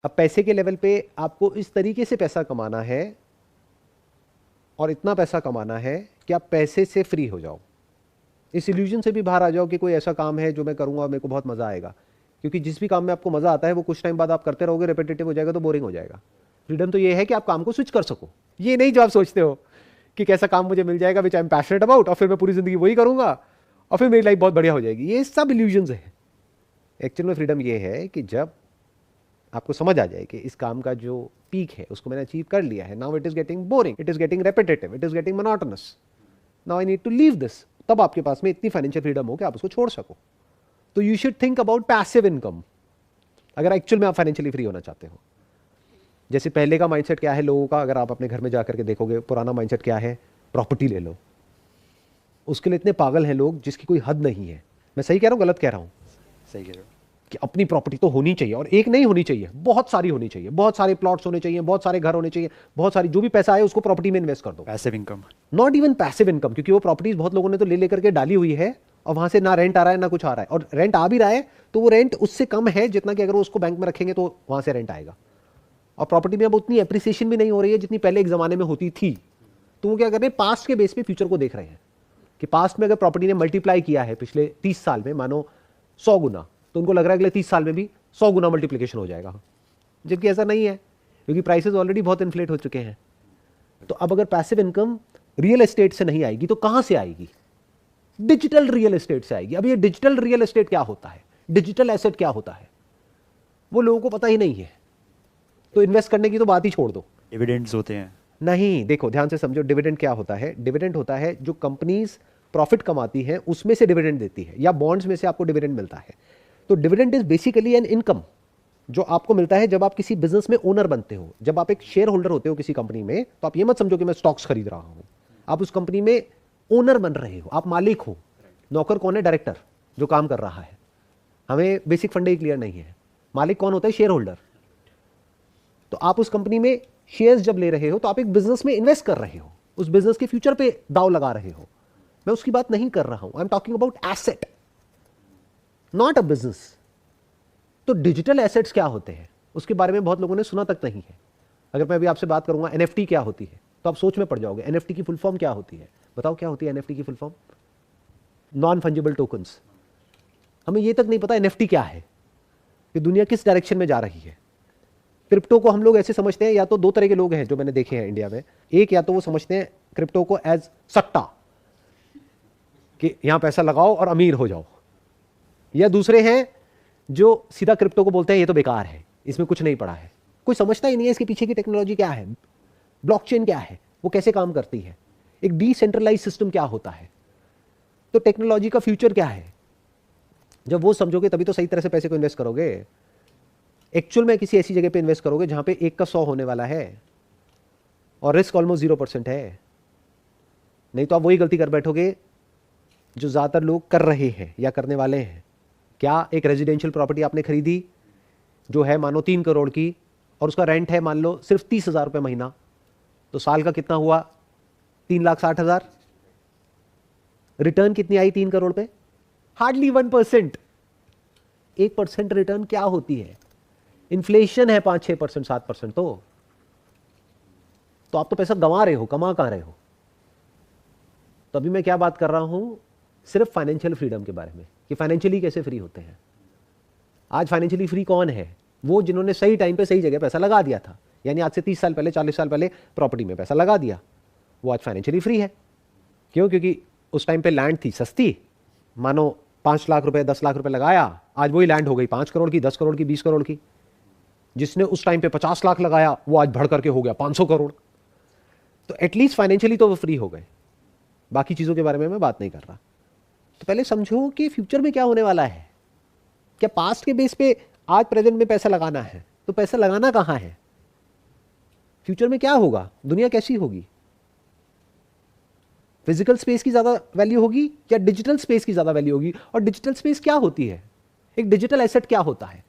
अब पैसे के लेवल पे आपको इस तरीके से पैसा कमाना है और इतना पैसा कमाना है कि आप पैसे से फ्री हो जाओ, इस इल्यूजन से भी बाहर आ जाओ कि कोई ऐसा काम है जो मैं करूंगा और मेरे को बहुत मजा आएगा। क्योंकि जिस भी काम में आपको मजा आता है वो कुछ टाइम बाद आप करते रहोगे, रिपीटेटिव हो जाएगा तो बोरिंग हो जाएगा। फ्रीडम तो ये है कि आप काम को स्विच कर सको, ये नहीं जो आप सोचते हो कि कैसा काम मुझे मिल जाएगा विच आई एम पैशनेट अबाउट और फिर मैं पूरी जिंदगी वही करूंगा और फिर मेरी लाइफ बहुत बढ़िया हो जाएगी। ये सब इल्यूजन्स है। एक्चुअल में फ्रीडम ये है कि जब आपको समझ आ जाए कि इस काम का जो पीक है उसको मैंने अचीव कर लिया है, now it is getting boring, it is getting repetitive, it is getting monotonous, now I need to leave this. तब आपके पास में इतनी फाइनेंशियल फ्रीडम हो कि आप उसको छोड़ सको। तो you should think about passive income अगर एक्चुअल में आप फाइनेंशियली फ्री होना चाहते हो। जैसे पहले का माइंडसेट क्या है लोगों का, अगर आप अपने घर में जाकर के देखोगे पुराना माइंडसेट क्या है, प्रॉपर्टी ले लो। उसके लिए इतने पागल हैं लोग जिसकी कोई हद नहीं है। मैं सही कह रहा हूँ गलत कह रहा हूँ? सही कह रहे हो। कि अपनी प्रॉपर्टी तो होनी चाहिए और एक नहीं होनी चाहिए, बहुत सारी होनी चाहिए, बहुत सारे प्लॉट्स होने चाहिए, बहुत सारे घर होने चाहिए, बहुत सारी, जो भी पैसा आए उसको प्रॉपर्टी में इन्वेस्ट कर दो। Passive income. Not even passive income, क्योंकि वो प्रॉपर्टीज बहुत लोगों ने तो ले लेकर के डाली हुई है और वहां से ना रेंट आ रहा है ना कुछ आ रहा है, और रेंट आ भी रहा है तो वो रेंट उससे कम है जितना कि अगर वो उसको बैंक में रखेंगे तो वहां से रेंट आएगा। और प्रॉपर्टी में अब उतनी एप्रिसिएशन भी नहीं हो रही है जितनी पहले एक जमाने में होती थी। तो वो क्या कर रहे हैं, पास्ट के बेस पे फ्यूचर को देख रहे हैं कि पास्ट में अगर प्रॉपर्टी ने मल्टीप्लाई किया है पिछले 30 साल में मानो 100 गुना, तो उनको लग रहा है अगले 30 साल में भी 100 गुना मल्टीप्लिकेशन हो जाएगा, जबकि ऐसा नहीं है क्योंकि प्राइसेस ऑलरेडी बहुत इन्फ्लेट हो चुके हैं। तो अब अगर पैसिव इनकम रियल एस्टेट से नहीं आएगी तो कहां से आएगी? डिजिटल रियल एस्टेट से आएगी। अब ये डिजिटल रियल एस्टेट क्या होता है, डिजिटल एसेट क्या होता है, वो लोगों को पता ही नहीं है। तो इन्वेस्ट करने की तो बात ही छोड़ दो। डिविडेंड्स होते हैं। नहीं, देखो ध्यान से समझो, डिविडेंड क्या होता है? डिविडेंड होता है जो कंपनीज प्रॉफिट कमाती हैं उसमें से डिविडेंड देती है, या बॉन्ड्स में से आपको डिविडेंड मिलता है। तो dividend is basically an income जो आपको मिलता है जब आप किसी बिजनेस में ओनर बनते हो। जब आप एक शेयर होल्डर होते हो किसी कंपनी में, तो आप ये मत समझो कि मैं स्टॉक्स खरीद रहा हूं, आप उस कंपनी में ओनर बन रहे हो, आप मालिक हो। नौकर कौन है? डायरेक्टर जो काम कर रहा है। हमें बेसिक फंडे ही क्लियर नहीं है। मालिक कौन होता है? Share holder. तो आप उस कंपनी में शेयर्स जब ले रहे हो तो आप एक बिजनेस में इन्वेस्ट कर रहे हो, उस बिजनेस के फ्यूचर पे दाव लगा रहे हो। मैं उसकी बात नहीं कर रहा हूं, I am talking about asset, not a business. तो डिजिटल एसेट्स क्या होते हैं उसके बारे में बहुत लोगों ने सुना तक नहीं है। अगर मैं अभी आपसे बात करूंगा एनएफटी क्या होती है तो आप सोच में पड़ जाओगे। एनएफटी की फुल फॉर्म क्या होती है? बताओ क्या होती है एनएफटी की full form? Non fungible tokens. हमें यह तक नहीं पता एनएफटी क्या है, कि दुनिया किस डायरेक्शन में जा रही है। क्रिप्टो को हम लोग ऐसे समझते हैं, या तो दो तरह के लोग हैं जो मैंने देखे हैं इंडिया में। एक, या तो वो समझते हैं क्रिप्टो को एज सट्टा, कि यहां पैसा लगाओ और अमीर हो जाओ। या दूसरे हैं जो सीधा क्रिप्टो को बोलते हैं ये तो बेकार है, इसमें कुछ नहीं पड़ा है, कोई समझता ही नहीं है इसके पीछे की टेक्नोलॉजी क्या है, ब्लॉकचेन क्या है, वो कैसे काम करती है, एक डिसेंट्रलाइज सिस्टम क्या होता है, तो टेक्नोलॉजी का फ्यूचर क्या है। जब वो समझोगे तभी तो सही तरह से पैसे को इन्वेस्ट करोगे। एक्चुअल में किसी ऐसी जगह पे इन्वेस्ट करोगे जहां पे 1 का 100 होने वाला है और रिस्क ऑलमोस्ट 0% है। नहीं तो आप वही गलती कर बैठोगे जो ज्यादातर लोग कर रहे हैं या करने वाले हैं। क्या? एक रेजिडेंशियल प्रॉपर्टी आपने खरीदी जो है मानो 3 करोड़ की, और उसका रेंट है मान लो सिर्फ 30,000 रुपये महीना, तो साल का कितना हुआ? 3,60,000। रिटर्न कितनी आई 3 करोड़ पे? हार्डली 1%। 1% रिटर्न क्या होती है? इन्फ्लेशन है 5-6%, 7%। तो आप तो पैसा गंवा रहे हो, कमा कहां रहे हो? तो अभी मैं क्या बात कर रहा हूं? सिर्फ फाइनेंशियल फ्रीडम के बारे में, कि फाइनेंशियली कैसे फ्री होते हैं। आज फाइनेंशियली फ्री कौन है? वो जिन्होंने सही टाइम पे सही जगह पैसा लगा दिया था, यानी आज से 30 साल पहले 40 साल पहले प्रॉपर्टी में पैसा लगा दिया, वो आज फाइनेंशियली फ्री है। क्यों? क्योंकि उस टाइम पे लैंड थी सस्ती, मानो 5 लाख रुपए 10 लाख रुपए लगाया, आज वही लैंड हो गई 5 करोड़ की, 10 करोड़ की, 20 करोड़ की। जिसने उस टाइम पे 50 लाख लगाया वो आज बढ़ करके हो गया 500 करोड़। तो एटलीस्ट फाइनेंशियली तो वो फ्री हो गए। बाकी चीजों के बारे में मैं बात नहीं कर रहा। तो पहले समझो कि फ्यूचर में क्या होने वाला है। क्या पास्ट के बेस पे आज प्रेजेंट में पैसा लगाना है? तो पैसा लगाना कहां है? फ्यूचर में क्या होगा? दुनिया कैसी होगी? फिजिकल स्पेस की ज्यादा वैल्यू होगी या डिजिटल स्पेस की ज्यादा वैल्यू होगी? और डिजिटल स्पेस क्या होती है? एक डिजिटल एसेट क्या होता है?